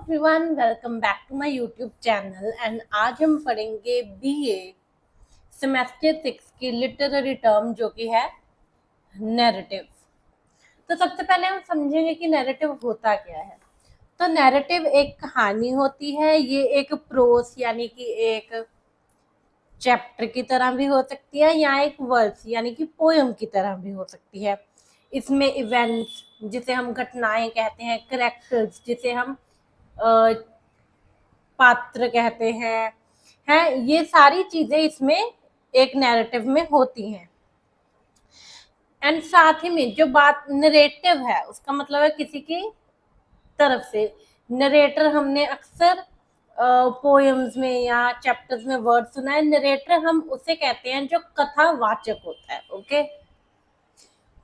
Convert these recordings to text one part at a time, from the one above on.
Everyone, welcome back to my YouTube channel. And आज हम पढ़ेंगे बीए सेमेस्टर 6 की लिटरेरी टर्म जो कि है नैरेटिव। तो सबसे पहले हम समझेंगे कि नैरेटिव होता क्या है। तो नैरेटिव एक कहानी होती है। ये एक प्रोस यानी कि एक चैप्टर की तरह भी हो सकती है या एक वर्स यानी कि पोयम की तरह भी हो सकती है। इसमें इवेंट्स जिसे हम घटनाएं कहते हैं, करेक्टर्स जिसे हम पात्र कहते हैं ये सारी चीजें इसमें एक नैरेटिव में होती हैं। एंड साथ ही में जो बात नरेटिव है उसका मतलब है किसी की तरफ से। नरेटर हमने अक्सर पोएम्स में या चैप्टर्स में वर्ड सुना है। नरेटर हम उसे कहते हैं जो कथावाचक होता है। ओके,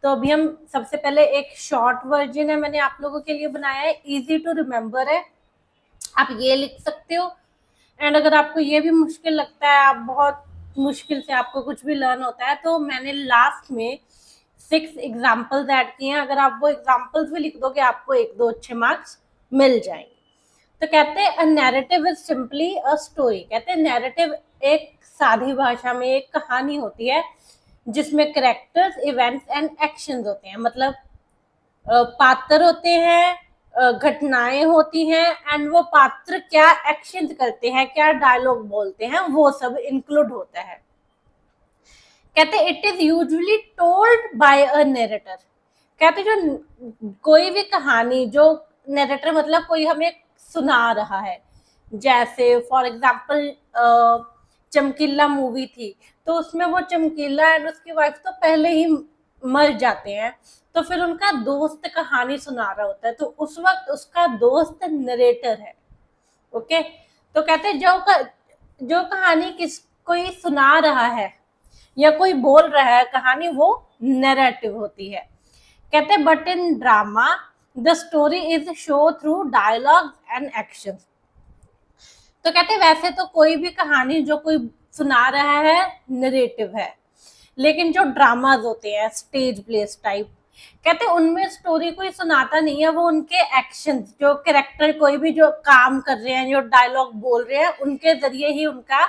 तो अभी हम सबसे पहले एक शॉर्ट वर्जन है, मैंने आप लोगों के लिए बनाया है, इजी टू रिमेम्बर है, आप ये लिख सकते हो। एंड अगर आपको ये भी मुश्किल लगता है, आप बहुत मुश्किल से आपको कुछ भी लर्न होता है, तो मैंने लास्ट में 6 एग्जाम्पल्स ऐड किए हैं। अगर आप वो एग्जाम्पल्स भी लिख दोगे आपको 1-2 अच्छे मार्क्स मिल जाएंगे। तो कहते हैं a narrative is simply a story. कहते हैं नैरेटिव एक सादी भाषा में एक कहानी होती है जिसमें करेक्टर्स, इवेंट्स एंड एक्शंस होते हैं। मतलब पात्र होते हैं, घटनाएं होती हैं, एंड वो पात्र क्या एक्शन करते हैं, क्या डायलॉग बोलते हैं, वो सब इंक्लूड होता है। कहते it is usually told by a narrator. कहते जो कोई भी कहानी, जो नरेटर मतलब कोई हमें सुना रहा है, जैसे फॉर एग्जाम्पल चमकीला मूवी थी, तो उसमें वो चमकीला एंड उसकी वाइफ तो पहले ही मर जाते हैं, तो फिर उनका दोस्त कहानी सुना रहा होता है, तो उस वक्त उसका दोस्त नरेटर है। ओके, तो कहते हैं जो कहानी किस कोई सुना रहा है या कोई बोल रहा है कहानी, वो नैरेटिव होती है। कहते हैं but in drama the story is show through dialogue and action. तो कहते हैं वैसे तो कोई भी कहानी जो कोई सुना रहा है नरेटिव है, लेकिन जो ड्रामाज होते हैं स्टेज प्लेस टाइप, कहते हैं उनमें स्टोरी कोई सुनाता नहीं है, वो उनके एक्शन, जो कैरेक्टर कोई भी जो काम कर रहे हैं, जो डायलॉग बोल रहे हैं, उनके जरिए ही उनका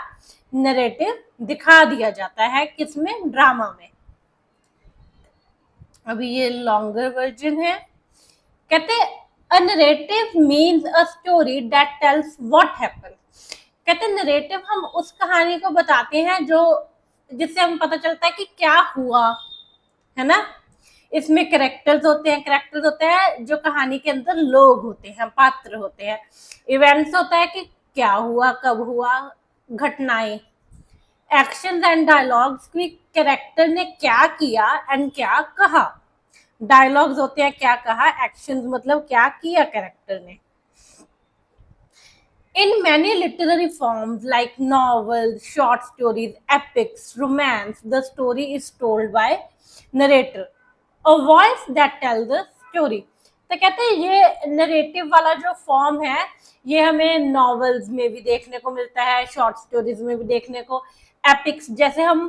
नरेटिव दिखा दिया जाता है। किसमें? ड्रामा में। अभी ये लॉन्गर वर्जन है। कहते अ narrative means a story that tells what happened. कहते नरेटिव हम उस कहानी को बताते हैं जो जिससे हमें पता चलता है कि क्या हुआ, है ना। इसमें करेक्टर्स होते हैं जो कहानी के अंदर लोग होते हैं, पात्र होते हैं। इवेंट्स होता है कि क्या हुआ, कब हुआ, घटनाएं। एक्शन एंड डायलॉग्स की कैरेक्टर ने क्या किया एंड क्या कहा। डायलॉग्स होते हैं क्या कहा, एक्शंस मतलब क्या किया कैरेक्टर ने। In many literary forms like novels, short stories, epics, romance, the story is told by narrator, a voice that tells the story. तो कहते हैं ये नरेटिव वाला जो फॉर्म है ये हमें नॉवेल्स में भी देखने को मिलता है, शॉर्ट स्टोरीज में भी देखने को, एपिक्स जैसे हम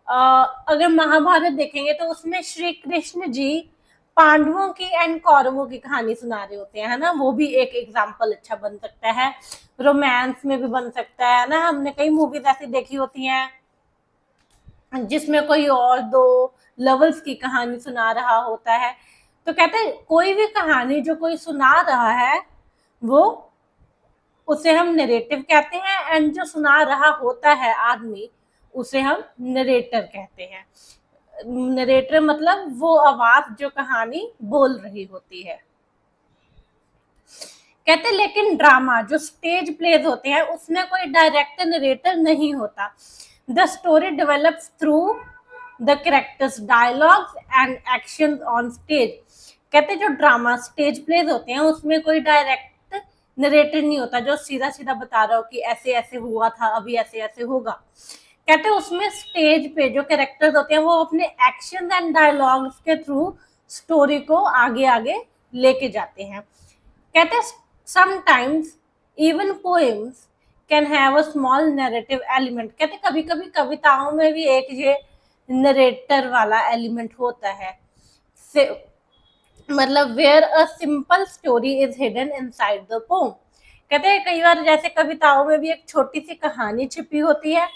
अगर महाभारत देखेंगे तो उसमें श्री कृष्ण जी पांडवों की एंड कौरवों की कहानी सुना रहे होते हैं, है ना। वो भी एक एग्जाम्पल अच्छा बन सकता है। रोमांस में भी बन सकता है ना। हमने कई मूवीज ऐसी देखी होती हैं जिसमें कोई और दो लवर्स की कहानी सुना रहा होता है। तो कहते हैं कोई भी कहानी जो कोई सुना रहा है वो उसे हम नरेटिव कहते हैं, एंड जो सुना रहा होता है आदमी उसे हम नरेटर कहते हैं। नरेटर मतलब वो आवाज जो कहानी बोल रही होती है। कहते लेकिन ड्रामा जो स्टेज प्लेज होते हैं उसमें कोई डायरेक्ट नरेटर नहीं होता। The story develops through the characters, dialogues and action on stage. कहते जो ड्रामा स्टेज प्लेज होते हैं उसमें कोई डायरेक्ट नरेटर नहीं होता जो सीधा सीधा बता रहा हो कि ऐसे ऐसे हुआ था, अभी ऐसे ऐसे होगा। कहते उसमें स्टेज पे जो कैरेक्टर्स होते हैं वो अपने एक्शन एंड डायलॉग्स के थ्रू स्टोरी को आगे आगे लेके जाते हैं। कहते sometimes even poems can have a small narrative element। कहते कभी कभी कविताओं में भी एक ये नरेटर वाला एलिमेंट होता है। मतलब where a simple story is hidden inside the poem। कहते हैं कई बार जैसे कविताओं में भी एक छोटी सी कहानी छिपी होती है।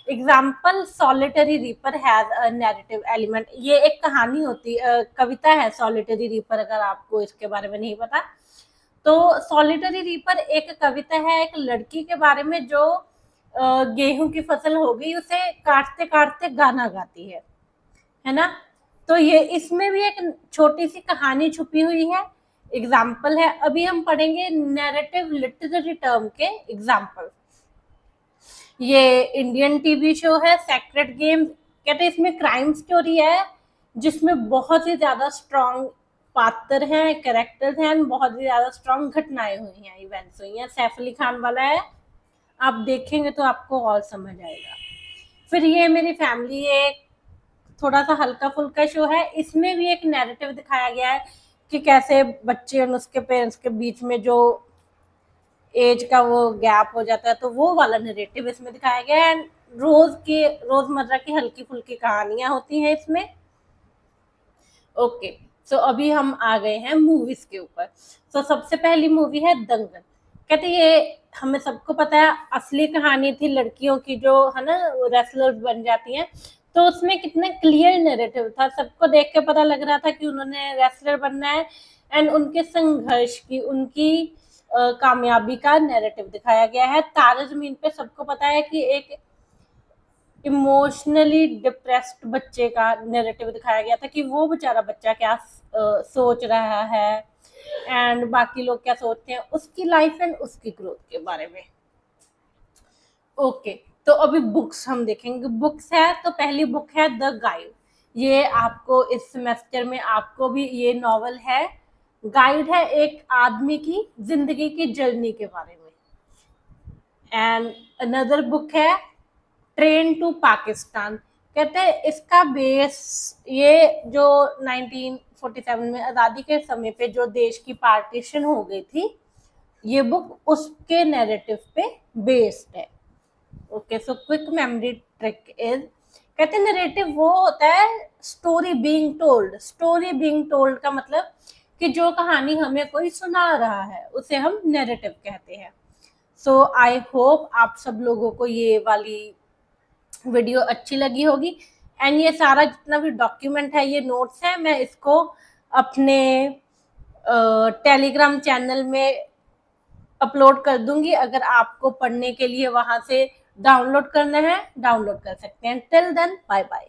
Example solitary reaper has a narrative element, ये एक कहानी होती कविता है सॉलिटरी रीपर, अगर आपको इसके बारे में नहीं पता तो सॉलिटरी रीपर एक कविता है एक लड़की के बारे में जो गेहूं की फसल हो गई उसे काटते काटते गाना गाती है ना। तो ये इसमें भी एक छोटी सी कहानी छुपी हुई है, एग्जाम्पल है। अभी हम पढ़ेंगे नैरेटिव लिटरेरी टर्म के एग्जाम्पल। ये इंडियन टीवी शो है सेक्रेड गेम, कहते हैं इसमें क्राइम स्टोरी है जिसमें बहुत ही ज्यादा स्ट्रॉन्ग पात्र हैं, कैरेक्टर्स हैं, बहुत ही ज्यादा स्ट्रॉन्ग घटनाएं हुई हैं, इवेंट्स हुई हैं। सैफ अली खान वाला है, आप देखेंगे तो आपको और समझ आएगा। फिर ये मेरी फैमिली एक थोड़ा सा हल्का फुल्का शो है, इसमें भी एक नैरेटिव दिखाया गया है कि कैसे बच्चे और उसके पेरेंट्स के बीच में जो एज का वो गैप हो जाता है, तो वो वाला नैरेटिव इसमें दिखाया गया है। रोजमर्रा की हल्की फुल्की कहानियां होती हैं इसमें। ओके, सो अभी हम आ गए हैं मूवीज के ऊपर। सो सबसे पहली मूवी है दंगल। कहते ये हमें सबको पता है असली कहानी थी लड़कियों की जो है ना रेसलर्स बन जाती हैं, तो उसमें कितना क्लियर नैरेटिव था, सबको देख के पता लग रहा था कि उन्होंने रेसलर बनना है एंड उनके संघर्ष की उनकी कामयाबी का नैरेटिव दिखाया गया है। तारे जमीन पे सबको पता है कि एक इमोशनली डिप्रेस्ड बच्चे का नैरेटिव दिखाया गया था कि वो बेचारा बच्चा क्या सोच रहा है एंड बाकी लोग क्या सोचते हैं उसकी लाइफ एंड उसकी ग्रोथ के बारे में। ओके, तो अभी बुक्स हम देखेंगे। बुक्स है तो पहली बुक है द गाइड। ये आपको इस सेमेस्टर में आपको भी ये नॉवल है, गाइड है एक आदमी की जिंदगी की जर्नी के बारे में। एंड अनदर बुक है ट्रेन टू पाकिस्तान। कहते हैं इसका बेस ये जो 1947 में आज़ादी के समय पे जो देश की पार्टीशन हो गई थी, ये बुक उसके नैरेटिव पे बेस्ड है। Okay, so quick memory trick is, कहते हैं नैरेटिव वो होता है story being told. Story being told का मतलब कि जो कहानी हमें कोई सुना रहा है उसे हम नैरेटिव कहते हैं। सो आई होप आप सब लोगों को ये वाली वीडियो अच्छी लगी होगी एंड ये सारा जितना भी डॉक्यूमेंट है ये नोट्स है, मैं इसको अपने टेलीग्राम चैनल में अपलोड कर दूंगी। अगर आपको पढ़ने के लिए वहां से डाउनलोड करना है डाउनलोड कर सकते हैं। Till then bye bye.